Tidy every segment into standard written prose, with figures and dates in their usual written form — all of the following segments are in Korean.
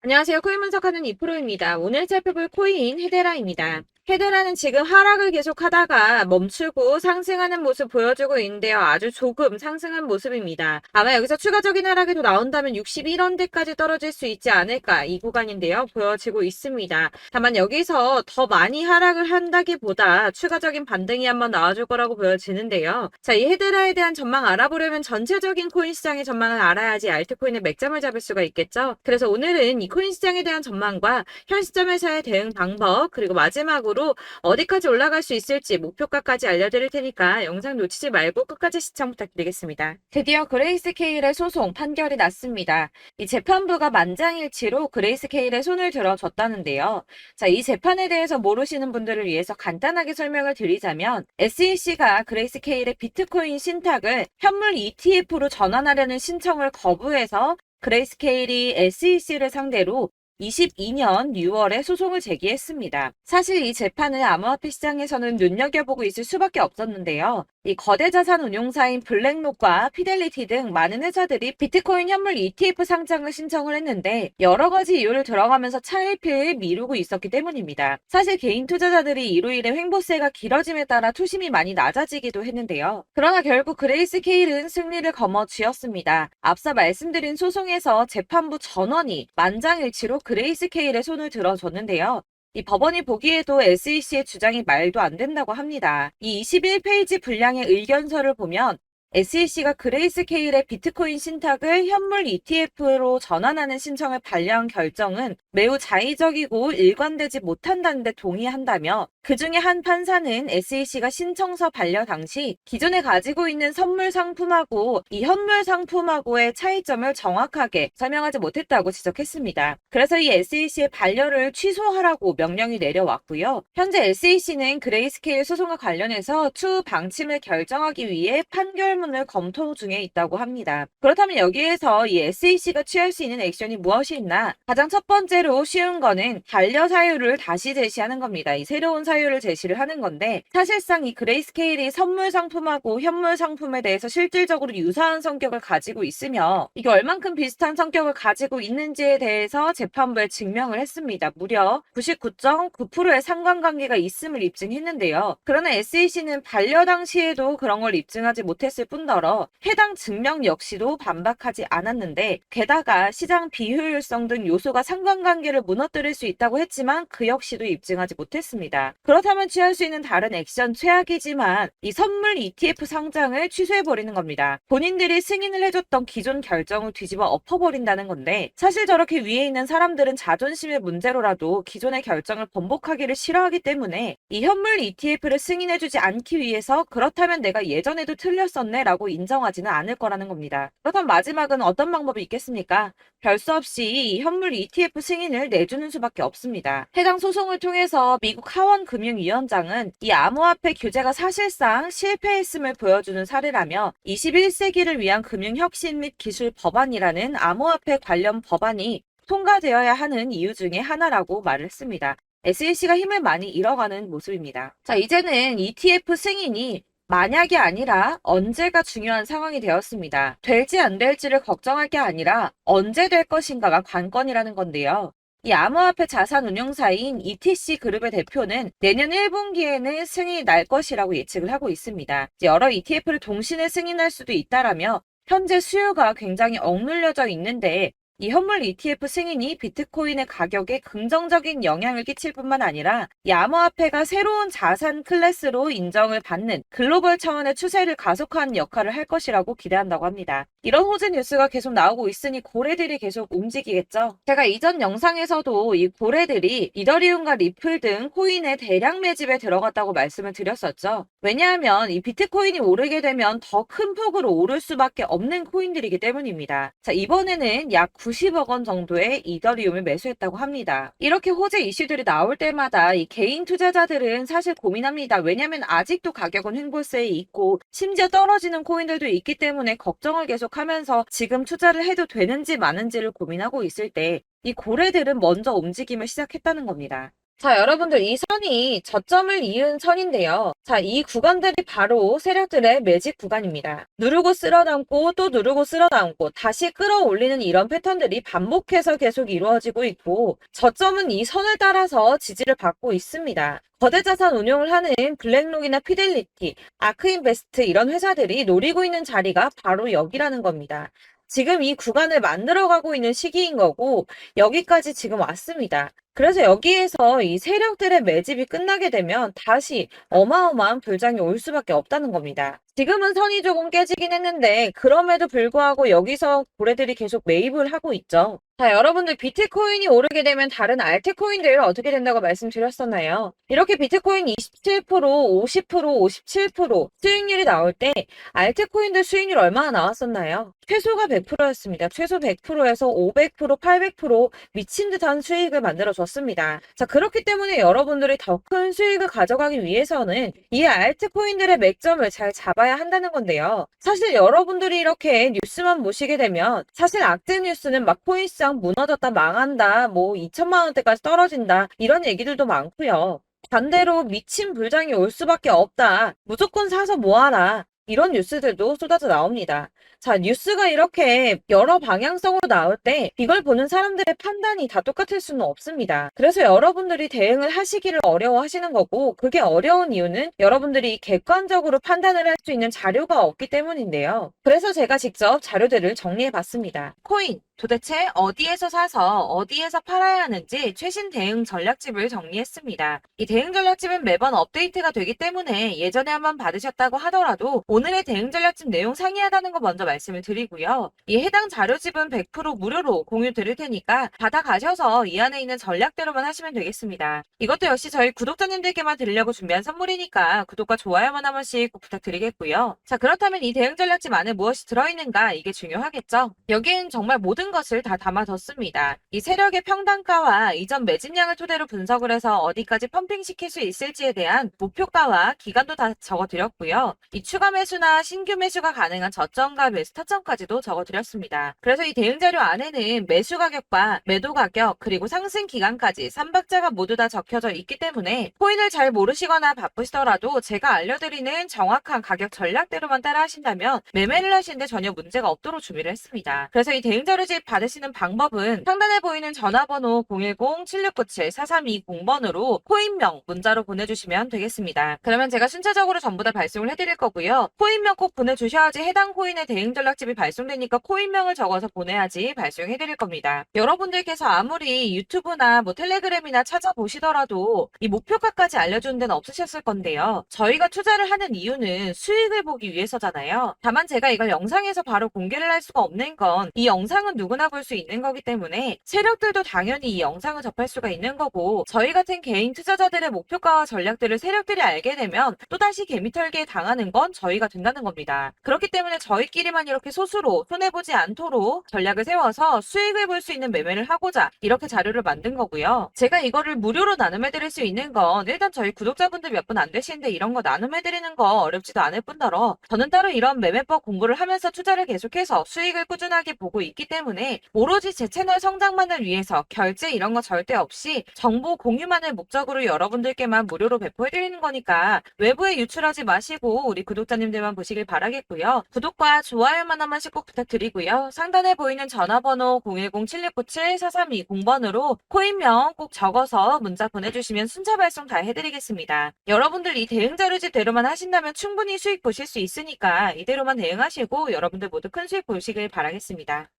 안녕하세요. 코인 분석하는 이프로입니다. 오늘 살펴볼 코인 헤데라입니다. 헤데라는 지금 하락을 계속하다가 멈추고 상승하는 모습 보여주고 있는데요. 아주 조금 상승한 모습입니다. 아마 여기서 추가적인 하락이 또 나온다면 61원대까지 떨어질 수 있지 않을까 이 구간인데요. 보여지고 있습니다. 다만 여기서 더 많이 하락을 한다기보다 추가적인 반등이 한번 나와줄 거라고 보여지는데요. 자, 이 헤데라에 대한 전망 알아보려면 전체적인 코인 시장의 전망을 알아야지 알트코인의 맥점을 잡을 수가 있겠죠. 그래서 오늘은 이 코인 시장에 대한 전망과 현 시점에서의 대응 방법, 그리고 마지막으로 어디까지 올라갈 수 있을지 목표가까지 알려드릴 테니까 영상 놓치지 말고 끝까지 시청 부탁드리겠습니다. 드디어 그레이스케일의 소송 판결이 났습니다. 이 재판부가 만장일치로 그레이스케일의 손을 들어줬다는데요. 자, 이 재판에 대해서 모르시는 분들을 위해서 간단하게 설명을 드리자면 SEC가 그레이스케일의 비트코인 신탁을 현물 ETF로 전환하려는 신청을 거부해서 그레이스케일이 SEC를 상대로 22년 6월에 소송을 제기했습니다. 사실 이 재판을 암호화폐 시장에서는 눈여겨보고 있을 수밖에 없었는데요. 이 거대 자산 운용사인 블랙록과 피델리티 등 많은 회사들이 비트코인 현물 ETF 상장을 신청을 했는데 여러 가지 이유를 들어가면서 차일피일 미루고 있었기 때문입니다. 사실 개인 투자자들이 이로 인해 횡보세가 길어짐에 따라 투심이 많이 낮아지기도 했는데요. 그러나 결국 그레이스케일은 승리를 거머쥐었습니다. 앞서 말씀드린 소송에서 재판부 전원이 만장일치로 그레이스케일의 손을 들어줬는데요. 이 법원이 보기에도 SEC의 주장이 말도 안 된다고 합니다. 이 21페이지 분량의 의견서를 보면 SEC가 그레이스케일의 비트코인 신탁을 현물 ETF로 전환하는 신청을 반려한 결정은 매우 자의적이고 일관되지 못한다는 데 동의한다며 그 중에 한 판사는 SEC가 신청서 반려 당시 기존에 가지고 있는 선물 상품하고 이 현물 상품하고의 차이점을 정확하게 설명하지 못했다고 지적했습니다. 그래서 이 SEC의 반려를 취소하라고 명령이 내려왔고요. 현재 SEC는 그레이스케일 소송과 관련해서 추후 방침을 결정하기 위해 판결문을 검토 중에 있다고 합니다. 그렇다면 여기에서 이 SEC가 취할 수 있는 액션이 무엇이 있나? 가장 첫 번째로 쉬운 거는 반려 사유를 다시 제시하는 겁니다. 이 새로운 사유를 제시를 하는 건데 사실상 이 그레이스케일이 선물 상품하고 현물 상품에 대해서 실질적으로 유사한 성격을 가지고 있으며 이게 얼만큼 비슷한 성격을 가지고 있는지에 대해서 재판부에 증명을 했습니다. 무려 99.9%의 상관관계가 있음을 입증했는데요. 그러나 SEC는 반려 당시에도 그런 걸 입증하지 못했을 뿐더러 해당 증명 역시도 반박하지 않았는데 게다가 시장 비효율성 등 요소가 상관관계를 무너뜨릴 수 있다고 했지만 그 역시도 입증하지 못했습니다. 그렇다면 취할 수 있는 다른 액션 최악이지만 이 선물 ETF 상장을 취소해버리는 겁니다. 본인들이 승인을 해줬던 기존 결정을 뒤집어 엎어버린다는 건데 사실 저렇게 위에 있는 사람들은 자존심의 문제로라도 기존의 결정을 번복하기를 싫어하기 때문에 이 현물 ETF를 승인해주지 않기 위해서 그렇다면 내가 예전에도 틀렸었네 라고 인정하지는 않을 거라는 겁니다. 그렇다면 마지막은 어떤 방법이 있겠습니까? 별 수 없이 이 현물 ETF 승인을 내주는 수밖에 없습니다. 해당 소송을 통해서 미국 하원 금융위원장은 이 암호화폐 규제가 사실상 실패했음을 보여주는 사례라며 21세기를 위한 금융혁신 및 기술 법안이라는 암호화폐 관련 법안이 통과되어야 하는 이유 중에 하나라고 말을 했습니다. SEC가 힘을 많이 잃어가는 모습입니다. 자, 이제는 ETF 승인이 만약이 아니라 언제가 중요한 상황이 되었습니다. 될지 안 될지를 걱정할 게 아니라 언제 될 것인가가 관건이라는 건데요. 이 암호화폐 자산 운용사인 ETC 그룹의 대표는 내년 1분기에는 승인이 날 것이라고 예측을 하고 있습니다. 여러 ETF를 동시에 승인할 수도 있다라며 현재 수요가 굉장히 억눌려져 있는데 이 현물 ETF 승인이 비트코인의 가격에 긍정적인 영향을 끼칠 뿐만 아니라 이 암호화폐가 새로운 자산 클래스로 인정을 받는 글로벌 차원의 추세를 가속화하는 역할을 할 것이라고 기대한다고 합니다. 이런 호재 뉴스가 계속 나오고 있으니 고래들이 계속 움직이겠죠. 제가 이전 영상에서도 이 고래들이 이더리움과 리플 등 코인의 대량 매집에 들어갔다고 말씀을 드렸었죠. 왜냐하면 이 비트코인이 오르게 되면 더 큰 폭으로 오를 수밖에 없는 코인들이기 때문입니다. 자, 이번에는 약 90억 원 정도의 이더리움을 매수했다고 합니다. 이렇게 호재 이슈들이 나올 때마다 이 개인 투자자들은 사실 고민합니다. 왜냐하면 아직도 가격은 횡보세에 있고 심지어 떨어지는 코인들도 있기 때문에 걱정을 계속하면서 지금 투자를 해도 되는지 마는지를 고민하고 있을 때 이 고래들은 먼저 움직임을 시작했다는 겁니다. 자, 여러분들 이 선이 저점을 이은 선인데요. 자, 이 구간들이 바로 세력들의 매직 구간입니다. 누르고 쓸어담고 또 누르고 쓸어담고 다시 끌어올리는 이런 패턴들이 반복해서 계속 이루어지고 있고 저점은 이 선을 따라서 지지를 받고 있습니다. 거대 자산 운용을 하는 블랙록이나 피델리티, 아크인베스트 이런 회사들이 노리고 있는 자리가 바로 여기라는 겁니다. 지금 이 구간을 만들어가고 있는 시기인 거고 여기까지 지금 왔습니다. 그래서 여기에서 이 세력들의 매집이 끝나게 되면 다시 어마어마한 불장이 올 수밖에 없다는 겁니다. 지금은 선이 조금 깨지긴 했는데 그럼에도 불구하고 여기서 고래들이 계속 매입을 하고 있죠. 자, 여러분들 비트코인이 오르게 되면 다른 알트코인들 어떻게 된다고 말씀드렸었나요? 이렇게 비트코인 27%, 50%, 57% 수익률이 나올 때 알트코인들 수익률 얼마나 나왔었나요? 최소가 100%였습니다. 최소 100%에서 500%, 800% 미친 듯한 수익을 만들어줬습니다. 자, 그렇기 때문에 여러분들이 더 큰 수익을 가져가기 위해서는 이 알트코인들의 맥점을 잘 잡아야 한다는 건데요. 사실 여러분들이 이렇게 뉴스만 보시게 되면 사실 악재 뉴스는 막 코인시장 무너졌다, 망한다, 뭐 2천만 원대까지 떨어진다 이런 얘기들도 많고요. 반대로 미친 불장이 올 수밖에 없다. 무조건 사서 모아라. 이런 뉴스들도 쏟아져 나옵니다. 자, 뉴스가 이렇게 여러 방향성으로 나올 때 이걸 보는 사람들의 판단이 다 똑같을 수는 없습니다. 그래서 여러분들이 대응을 하시기를 어려워하시는 거고 그게 어려운 이유는 여러분들이 객관적으로 판단을 할 수 있는 자료가 없기 때문인데요. 그래서 제가 직접 자료들을 정리해 봤습니다. 코인 도대체 어디에서 사서 어디에서 팔아야 하는지 최신 대응 전략집을 정리했습니다. 이 대응 전략집은 매번 업데이트가 되기 때문에 예전에 한번 받으셨다고 하더라도 오늘의 대응 전략집 내용 상이하다는 거 먼저 말씀을 드리고요. 이 해당 자료집은 100% 무료로 공유 드릴 테니까 받아가셔서 이 안에 있는 전략대로만 하시면 되겠습니다. 이것도 역시 저희 구독자님들께만 드리려고 준비한 선물이니까 구독과 좋아요만 한 번씩 꼭 부탁드리겠고요. 자, 그렇다면 이 대응 전략집 안에 무엇이 들어있는가 이게 중요하겠죠? 여기엔 정말 모든 것을 다 담아뒀습니다. 이 세력의 평단가와 이전 매집량을 토대로 분석을 해서 어디까지 펌핑시킬 수 있을지에 대한 목표가와 기간도 다 적어드렸고요. 이 추가 매수나 신규 매수가 가능한 저점과 매수 타점까지도 적어드렸습니다. 그래서 이 대응 자료 안에는 매수 가격과 매도 가격 그리고 상승 기간까지 3박자가 모두 다 적혀져 있기 때문에 코인을 잘 모르시거나 바쁘시더라도 제가 알려드리는 정확한 가격 전략대로만 따라 하신다면 매매를 하시는데 전혀 문제가 없도록 준비를 했습니다. 그래서 이 대응 자료집 받으시는 방법은 상단에 보이는 전화번호 010-7697-4320번으로 코인명 문자로 보내주시면 되겠습니다. 그러면 제가 순차적으로 전부 다 발송을 해드릴 거고요. 코인명 꼭 보내주셔야지 해당 코인의 대응 전략집이 발송되니까 코인명을 적어서 보내야지 발송해드릴 겁니다. 여러분들께서 아무리 유튜브나 뭐 텔레그램이나 찾아보시더라도 이 목표가까지 알려주는 데는 없으셨을 건데요. 저희가 투자를 하는 이유는 수익을 보기 위해서잖아요. 다만 제가 이걸 영상에서 바로 공개를 할 수가 없는 건 이 영상은 누구나 볼 수 있는 거기 때문에 세력들도 당연히 이 영상을 접할 수가 있는 거고 저희 같은 개인 투자자들의 목표가와 전략들을 세력들이 알게 되면 또다시 개미털기에 당하는 건 저희가 된다는 겁니다. 그렇기 때문에 저희끼리만 이렇게 소수로 손해보지 않도록 전략을 세워서 수익을 볼 수 있는 매매를 하고자 이렇게 자료를 만든 거고요. 제가 이거를 무료로 나눔해드릴 수 있는 건 일단 저희 구독자분들 몇 분 안 되시는데 이런 거 나눔해드리는 거 어렵지도 않을 뿐더러 저는 따로 이런 매매법 공부를 하면서 투자를 계속해서 수익을 꾸준하게 보고 있기 때문에 오로지 제 채널 성장만을 위해서 결제 이런 거 절대 없이 정보 공유만을 목적으로 여러분들께만 무료로 배포해드리는 거니까 외부에 유출하지 마시고 우리 구독자님들만 보시길 바라겠고요. 구독과 좋아요만 한 번씩 꼭 부탁드리고요. 상단에 보이는 전화번호 010-7697-4320번으로 코인명 꼭 적어서 문자 보내주시면 순차 발송 다 해드리겠습니다. 여러분들 이 대응 자료집대로만 하신다면 충분히 수익 보실 수 있으니까 이대로만 대응하시고 여러분들 모두 큰 수익 보시길 바라겠습니다.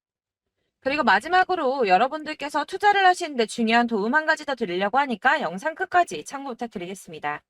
그리고 마지막으로 여러분들께서 투자를 하시는데 중요한 도움 한 가지 더 드리려고 하니까 영상 끝까지 참고 부탁드리겠습니다.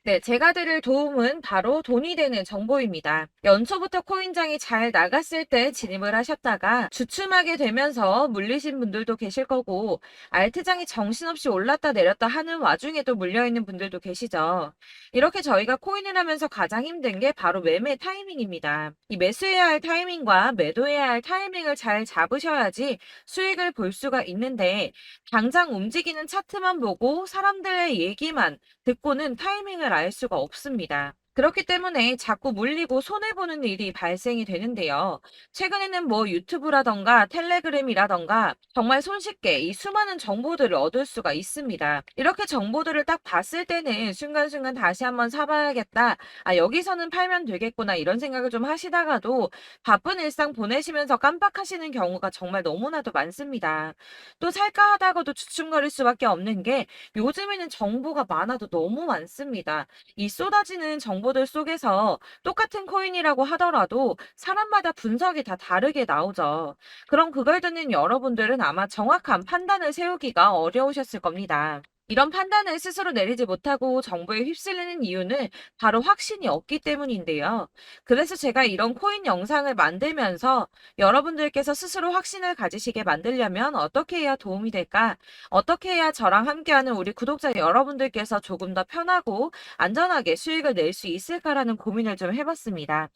네, 제가 드릴 도움은 바로 돈이 되는 정보입니다. 연초부터 코인장이 잘 나갔을 때 진입을 하셨다가 주춤하게 되면서 물리신 분들도 계실 거고 알트장이 정신없이 올랐다 내렸다 하는 와중에도 물려있는 분들도 계시죠. 이렇게 저희가 코인을 하면서 가장 힘든 게 바로 매매 타이밍입니다. 이 매수해야 할 타이밍과 매도해야 할 타이밍을 잘 잡으셔야지 수익을 볼 수가 있는데 당장 움직이는 차트만 보고 사람들의 얘기만 듣고는 타이밍을 알 수가 없습니다. 그렇기 때문에 자꾸 물리고 손해보는 일이 발생이 되는데요. 최근에는 뭐 유튜브라던가 텔레그램이라던가 정말 손쉽게 이 수많은 정보들을 얻을 수가 있습니다. 이렇게 정보들을 딱 봤을 때는 순간순간 다시 한번 사봐야겠다. 아, 여기서는 팔면 되겠구나. 이런 생각을 좀 하시다가도 바쁜 일상 보내시면서 깜빡하시는 경우가 정말 너무나도 많습니다. 또 살까 하다가도 주춤거릴 수밖에 없는 게 요즘에는 정보가 많아도 너무 많습니다. 이 쏟아지는 정보들 속에서 똑같은 코인이라고 하더라도 사람마다 분석이 다 다르게 나오죠. 그럼 그걸 듣는 여러분들은 아마 정확한 판단을 세우기가 어려우셨을 겁니다. 이런 판단을 스스로 내리지 못하고 정보에 휩쓸리는 이유는 바로 확신이 없기 때문인데요. 그래서 제가 이런 코인 영상을 만들면서 여러분들께서 스스로 확신을 가지시게 만들려면 어떻게 해야 도움이 될까? 어떻게 해야 저랑 함께하는 우리 구독자 여러분들께서 조금 더 편하고 안전하게 수익을 낼 수 있을까라는 고민을 좀 해봤습니다.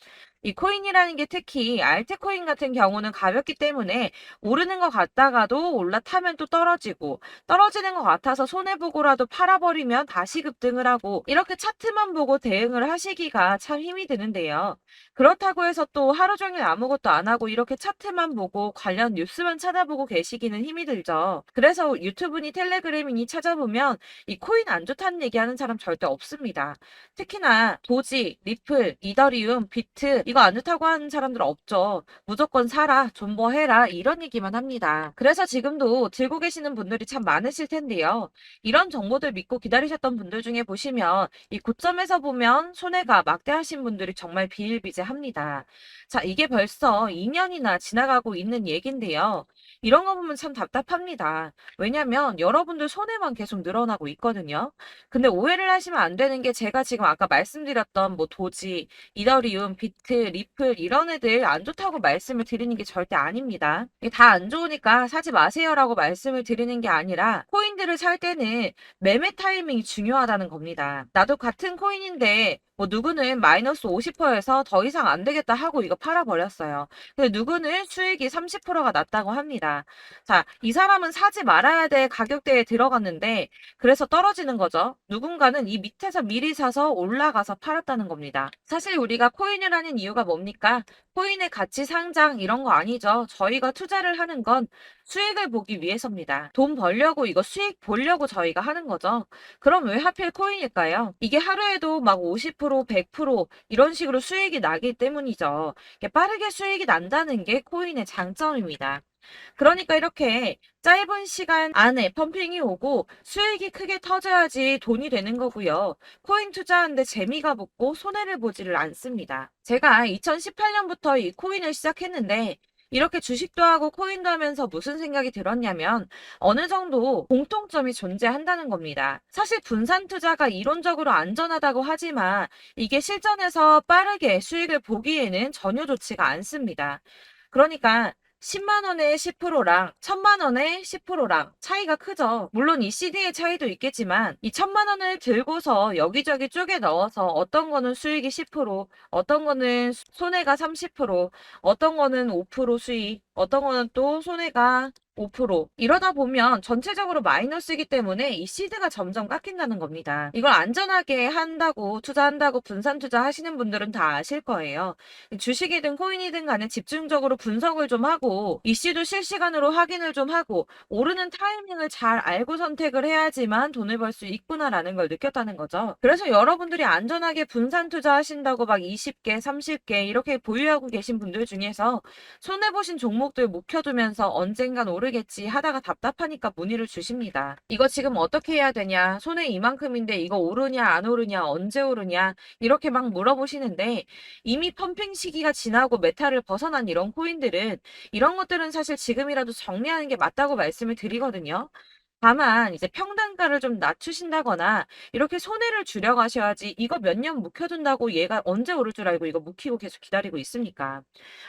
이 코인이라는 게 특히 알트코인 같은 경우는 가볍기 때문에 오르는 것 같다가도 올라타면 또 떨어지고 떨어지는 것 같아서 손해보고라도 팔아버리면 다시 급등을 하고 이렇게 차트만 보고 대응을 하시기가 참 힘이 드는데요. 그렇다고 해서 또 하루 종일 아무것도 안 하고 이렇게 차트만 보고 관련 뉴스만 찾아보고 계시기는 힘이 들죠. 그래서 유튜브니 텔레그램이니 찾아보면 이 코인 안 좋다는 얘기하는 사람 절대 없습니다. 특히나 도지, 리플, 이더리움, 비트 이거 안 좋다고 하는 사람들 없죠. 무조건 사라, 존버해라 이런 얘기만 합니다. 그래서 지금도 들고 계시는 분들이 참 많으실 텐데요. 이런 정보들 믿고 기다리셨던 분들 중에 보시면 이 고점에서 보면 손해가 막대하신 분들이 정말 비일비재합니다. 자, 이게 벌써 2년이나 지나가고 있는 얘긴데요. 이런 거 보면 참 답답합니다. 왜냐면 여러분들 손해만 계속 늘어나고 있거든요. 근데 오해를 하시면 안 되는 게 제가 지금 아까 말씀드렸던 뭐 도지, 이더리움, 비트, 리플 이런 애들 안 좋다고 말씀을 드리는 게 절대 아닙니다. 이게 다 안 좋으니까 사지 마세요라고 말씀을 드리는 게 아니라 코인들을 살 때는 매매 타이밍이 중요하다는 겁니다. 나도 같은 코인인데 뭐 누구는 마이너스 50%에서 더 이상 안 되겠다 하고 이거 팔아버렸어요. 근데 누구는 수익이 30%가 났다고 합니다. 자, 이 사람은 사지 말아야 될 가격대에 들어갔는데 그래서 떨어지는 거죠. 누군가는 이 밑에서 미리 사서 올라가서 팔았다는 겁니다. 사실 우리가 코인을 하는 이유가 뭡니까? 코인의 가치 상장 이런 거 아니죠. 저희가 투자를 하는 건 수익을 보기 위해서입니다. 돈 벌려고 이거 수익 보려고 저희가 하는 거죠. 그럼 왜 하필 코인일까요? 이게 하루에도 막 50%, 100% 이런 식으로 수익이 나기 때문이죠. 이게 빠르게 수익이 난다는 게 코인의 장점입니다. 그러니까 이렇게 짧은 시간 안에 펌핑이 오고 수익이 크게 터져야지 돈이 되는 거고요. 코인 투자하는데 재미가 붙고 손해를 보지를 않습니다. 제가 2018년부터 이 코인을 시작했는데 이렇게 주식도 하고 코인도 하면서 무슨 생각이 들었냐면 어느 정도 공통점이 존재한다는 겁니다. 사실 분산 투자가 이론적으로 안전하다고 하지만 이게 실전에서 빠르게 수익을 보기에는 전혀 좋지가 않습니다. 그러니까 10만 원에 10%랑 1000만 원에 10%랑 차이가 크죠. 물론 이 CD의 차이도 있겠지만 이 1000만 원을 들고서 여기저기 쪼개 넣어서 어떤 거는 수익이 10%, 어떤 거는 손해가 30%, 어떤 거는 5% 수익, 어떤 거는 또 손해가 5% 이러다 보면 전체적으로 마이너스이기 때문에 이 시드가 점점 깎인다는 겁니다. 이걸 안전하게 한다고 투자한다고 분산 투자하시는 분들은 다 아실 거예요. 주식이든 코인이든 간에 집중적으로 분석을 좀 하고 이슈도 실시간으로 확인을 좀 하고 오르는 타이밍을 잘 알고 선택을 해야지만 돈을 벌 수 있구나라는 걸 느꼈다는 거죠. 그래서 여러분들이 안전하게 분산 투자하신다고 막 20개, 30개 이렇게 보유하고 계신 분들 중에서 손해보신 종목들 묵혀두면서 언젠간 오르겠지 하다가 답답하니까 문의를 주십니다. 이거 지금 어떻게 해야 되냐? 손해 이만큼인데 이거 오르냐 안 오르냐 언제 오르냐 이렇게 막 물어보시는데 이미 펌핑 시기가 지나고 메타를 벗어난 이런 코인들은 이런 것들은 사실 지금이라도 정리하는 게 맞다고 말씀을 드리거든요. 다만 이제 평단가를 좀 낮추신다거나 이렇게 손해를 줄여가셔야지 이거 몇 년 묵혀둔다고 얘가 언제 오를 줄 알고 이거 묵히고 계속 기다리고 있습니까?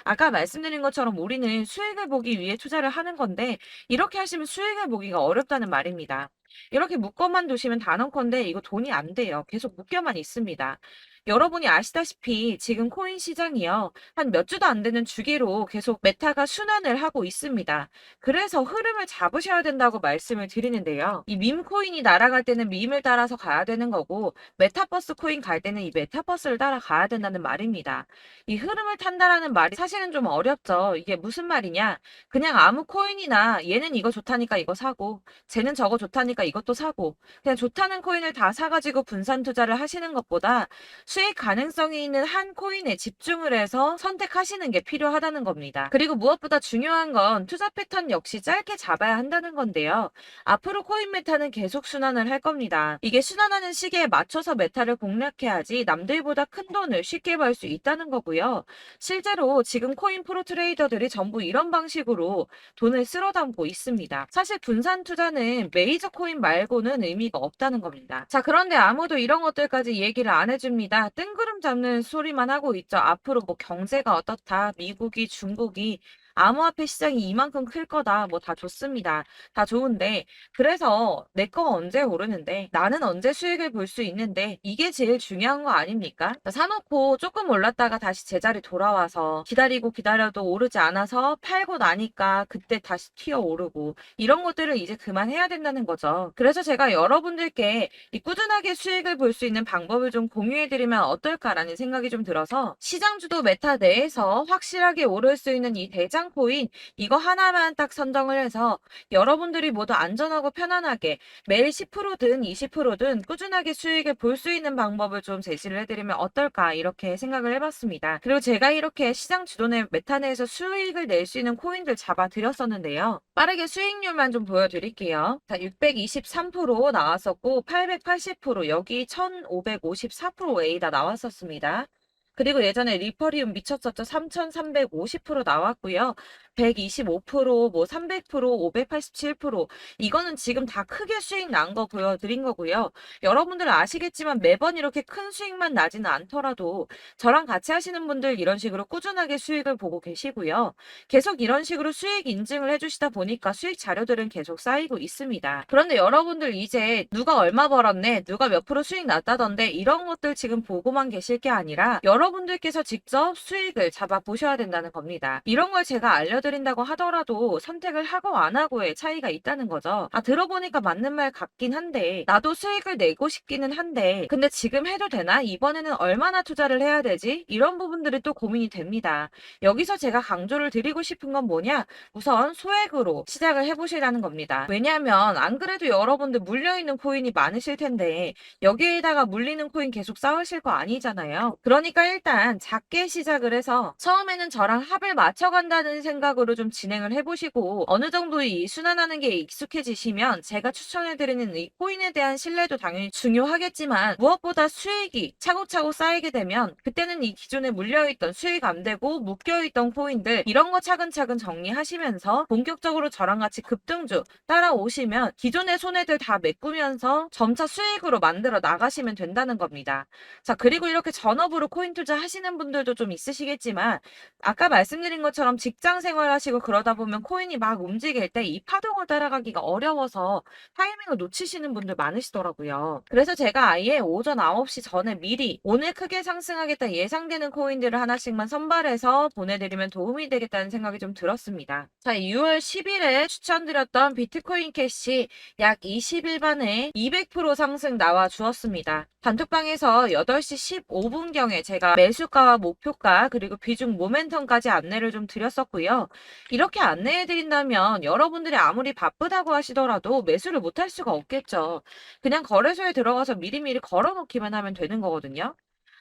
아까 말씀드린 것처럼 우리는 수익을 보기 위해 투자를 하는 건데 이렇게 하시면 수익을 보기가 어렵다는 말입니다. 이렇게 묶어만 두시면 단언컨대 이거 돈이 안 돼요. 계속 묶여만 있습니다. 여러분이 아시다시피 지금 코인 시장이요. 한 몇 주도 안 되는 주기로 계속 메타가 순환을 하고 있습니다. 그래서 흐름을 잡으셔야 된다고 말씀을 드리는데요. 이 밈 코인이 날아갈 때는 밈을 따라서 가야 되는 거고 메타버스 코인 갈 때는 이 메타버스를 따라가야 된다는 말입니다. 이 흐름을 탄다라는 말이 사실은 좀 어렵죠. 이게 무슨 말이냐? 그냥 아무 코인이나 얘는 이거 좋다니까 이거 사고 쟤는 저거 좋다니까 이것도 사고 그냥 좋다는 코인을 다 사가지고 분산 투자를 하시는 것보다 수익 가능성이 있는 한 코인에 집중을 해서 선택하시는 게 필요하다는 겁니다. 그리고 무엇보다 중요한 건 투자 패턴 역시 짧게 잡아야 한다는 건데요. 앞으로 코인 메타는 계속 순환을 할 겁니다. 이게 순환하는 시기에 맞춰서 메타를 공략해야지 남들보다 큰 돈을 쉽게 벌 수 있다는 거고요. 실제로 지금 코인 프로 트레이더들이 전부 이런 방식으로 돈을 쓸어 담고 있습니다. 사실 분산 투자는 메이저 코인 말고는 의미가 없다는 겁니다. 자, 그런데 아무도 이런 것들까지 얘기를 안 해줍니다. 뜬구름 잡는 소리만 하고 있죠. 앞으로 뭐 경제가 어떻다, 미국이, 중국이 암호화폐 시장이 이만큼 클 거다. 뭐 다 좋습니다. 다 좋은데 그래서 내 거 언제 오르는데 나는 언제 수익을 볼 수 있는데 이게 제일 중요한 거 아닙니까? 사놓고 조금 올랐다가 다시 제자리 돌아와서 기다리고 기다려도 오르지 않아서 팔고 나니까 그때 다시 튀어 오르고 이런 것들을 이제 그만해야 된다는 거죠. 그래서 제가 여러분들께 이 꾸준하게 수익을 볼 수 있는 방법을 좀 공유해드리면 어떨까라는 생각이 좀 들어서 시장 주도 메타 내에서 확실하게 오를 수 있는 이 대장 코인 이거 하나만 딱 선정을 해서 여러분들이 모두 안전하고 편안하게 매일 10%든 20%든 꾸준하게 수익을 볼 수 있는 방법을 좀 제시를 해드리면 어떨까 이렇게 생각을 해봤습니다. 그리고 제가 이렇게 시장 주도내 메타 내에서 수익을 낼 수 있는 코인들 잡아드렸었는데요. 빠르게 수익률만 좀 보여드릴게요. 자, 623% 나왔었고 880% 여기 1554%A다 나왔었습니다. 그리고 예전에 리퍼리움 미쳤었죠. 3350% 나왔고요. 125%, 뭐 300%, 587% 이거는 지금 다 크게 수익 난 거 보여드린 거고요. 여러분들 아시겠지만 매번 이렇게 큰 수익만 나지는 않더라도 저랑 같이 하시는 분들 이런 식으로 꾸준하게 수익을 보고 계시고요. 계속 이런 식으로 수익 인증을 해주시다 보니까 수익 자료들은 계속 쌓이고 있습니다. 그런데 여러분들 이제 누가 얼마 벌었네, 누가 몇 프로 수익 났다던데 이런 것들 지금 보고만 계실 게 아니라 여러분들께서 직접 수익을 잡아 보셔야 된다는 겁니다. 이런 걸 제가 알려드린다고 하더라도 선택을 하고 안 하고의 차이가 있다는 거죠. 아, 들어보니까 맞는 말 같긴 한데 나도 수익을 내고 싶기는 한데 근데 지금 해도 되나? 이번에는 얼마나 투자를 해야 되지? 이런 부분들이 또 고민이 됩니다. 여기서 제가 강조를 드리고 싶은 건 뭐냐? 우선 소액으로 시작을 해보시라는 겁니다. 왜냐하면 안 그래도 여러분들 물려있는 코인이 많으실 텐데 여기에다가 물리는 코인 계속 쌓으실 거 아니잖아요. 그러니까 일단 작게 시작을 해서 처음에는 저랑 합을 맞춰간다는 생각으로 좀 진행을 해보시고 어느 정도 이 순환하는 게 익숙해지시면 제가 추천해드리는 이 코인에 대한 신뢰도 당연히 중요하겠지만 무엇보다 수익이 차곡차곡 쌓이게 되면 그때는 이 기존에 물려있던 수익 안 되고 묶여있던 코인들 이런 거 차근차근 정리하시면서 본격적으로 저랑 같이 급등주 따라오시면 기존의 손해들 다 메꾸면서 점차 수익으로 만들어 나가시면 된다는 겁니다. 자, 그리고 이렇게 전업으로 코인 투자 하시는 분들도 좀 있으시겠지만 아까 말씀드린 것처럼 직장 생활하시고 그러다 보면 코인이 막 움직일 때 이 파동을 따라가기가 어려워서 타이밍을 놓치시는 분들 많으시더라고요. 그래서 제가 아예 오전 9시 전에 미리 오늘 크게 상승하겠다 예상되는 코인들을 하나씩만 선발해서 보내드리면 도움이 되겠다는 생각이 좀 들었습니다. 자, 6월 10일에 추천드렸던 비트코인 캐시 약 20일 만에 200% 상승 나와 주었습니다. 단톡방에서 8시 15분경에 제가 매수가와 목표가 그리고 비중 모멘텀까지 안내를 좀 드렸었고요. 이렇게 안내해드린다면 여러분들이 아무리 바쁘다고 하시더라도 매수를 못할 수가 없겠죠. 그냥 거래소에 들어가서 미리미리 걸어놓기만 하면 되는 거거든요.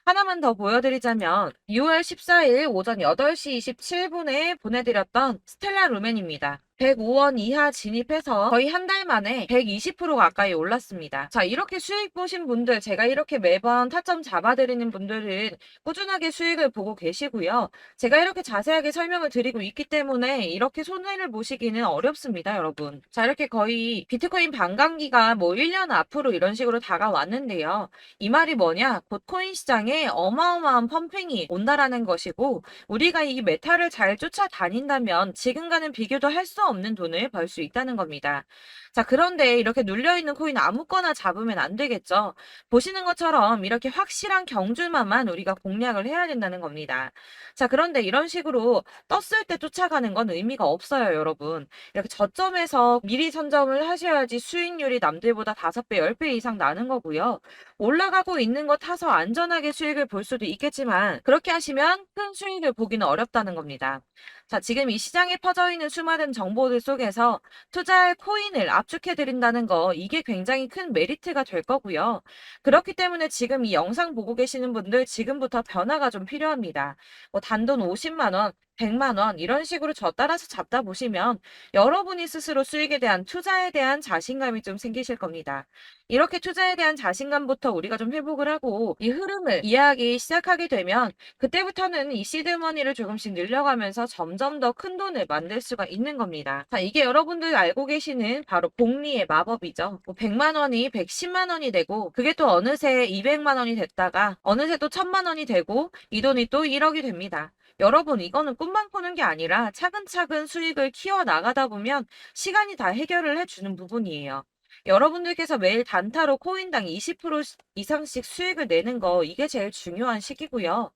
하나만 더 보여드리자면 6월 14일 오전 8시 27분에 보내드렸던 스텔라 루멘입니다. 105원 이하 진입해서 거의 한 달 만에 120% 가까이 올랐습니다. 자, 이렇게 수익 보신 분들, 제가 이렇게 매번 타점 잡아드리는 분들은 꾸준하게 수익을 보고 계시고요. 제가 이렇게 자세하게 설명을 드리고 있기 때문에 이렇게 손해를 보시기는 어렵습니다, 여러분. 자, 이렇게 거의 비트코인 반감기가 뭐 1년 앞으로 이런 식으로 다가왔는데요. 이 말이 뭐냐? 곧 코인 시장에 어마어마한 펌핑이 온다라는 것이고 우리가 이 메타를 잘 쫓아다닌다면 지금과는 비교도 할 수 수가 없는 돈을 벌 수 있다는 겁니다. 자, 그런데 이렇게 눌려있는 코인 아무거나 잡으면 안 되겠죠. 보시는 것처럼 이렇게 확실한 경주만만 우리가 공략을 해야 된다는 겁니다. 자, 그런데 이런 식으로 떴을 때 쫓아가는 건 의미가 없어요, 여러분. 이렇게 저점에서 미리 선점을 하셔야지 수익률이 남들보다 5배, 10배 이상 나는 거고요. 올라가고 있는 거 타서 안전하게 수익을 볼 수도 있겠지만 그렇게 하시면 큰 수익을 보기는 어렵다는 겁니다. 자, 지금 이 시장에 퍼져 있는 수많은 정보들 속에서 투자할 코인을 압축해 드린다는 거 이게 굉장히 큰 메리트가 될 거고요. 그렇기 때문에 지금 이 영상 보고 계시는 분들 지금부터 변화가 좀 필요합니다. 뭐 단돈 50만 원, 100만 원 이런 식으로 저 따라서 잡다 보시면 여러분이 스스로 수익에 대한 투자에 대한 자신감이 좀 생기실 겁니다. 이렇게 투자에 대한 자신감부터 우리가 좀 회복을 하고 이 흐름을 이해하기 시작하게 되면 그때부터는 이 시드머니를 조금씩 늘려가면서 점점 더 큰 돈을 만들 수가 있는 겁니다. 자, 이게 여러분들 알고 계시는 바로 복리의 마법이죠. 뭐 100만 원이 110만 원이 되고 그게 또 어느새 200만 원이 됐다가 어느새 또 1000만 원이 되고 이 돈이 또 1억이 됩니다. 여러분, 이거는 꿈만 꾸는 게 아니라 차근차근 수익을 키워 나가다 보면 시간이 다 해결을 해주는 부분이에요. 여러분들께서 매일 단타로 코인당 20% 이상씩 수익을 내는 거 이게 제일 중요한 시기고요.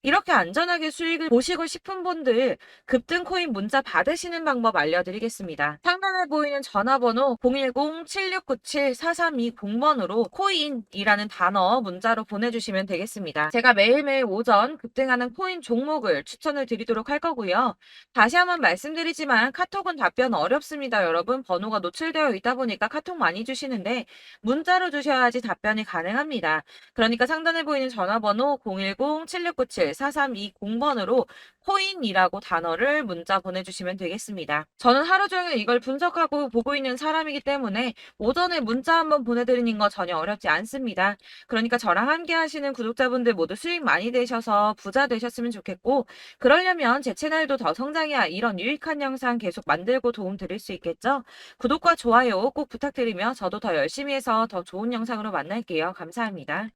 이렇게 안전하게 수익을 보시고 싶은 분들 급등 코인 문자 받으시는 방법 알려드리겠습니다. 상단에 보이는 전화번호 010-7697-4320번으로 코인이라는 단어 문자로 보내주시면 되겠습니다. 제가 매일매일 오전 급등하는 코인 종목을 추천을 드리도록 할 거고요. 다시 한번 말씀드리지만 카톡은 답변 어렵습니다. 여러분, 번호가 노출되어 있다 보니까 카톡 많이 주시는데 문자로 주셔야지 답변이 가능합니다. 그러니까 상단에 보이는 전화번호 010-7697-4320번으로 코인이라고 단어를 문자 보내주시면 되겠습니다. 저는 하루 종일 이걸 분석하고 보고 있는 사람이기 때문에 오전에 문자 한번 보내드리는 거 전혀 어렵지 않습니다. 그러니까 저랑 함께 하시는 구독자분들 모두 수익 많이 되셔서 부자 되셨으면 좋겠고 그러려면 제 채널도 더 성장해야 이런 유익한 영상 계속 만들고 도움 드릴 수 있겠죠? 구독과 좋아요 꼭 부탁드리며 저도 더 열심히 해서 더 좋은 영상으로 만날게요. 감사합니다.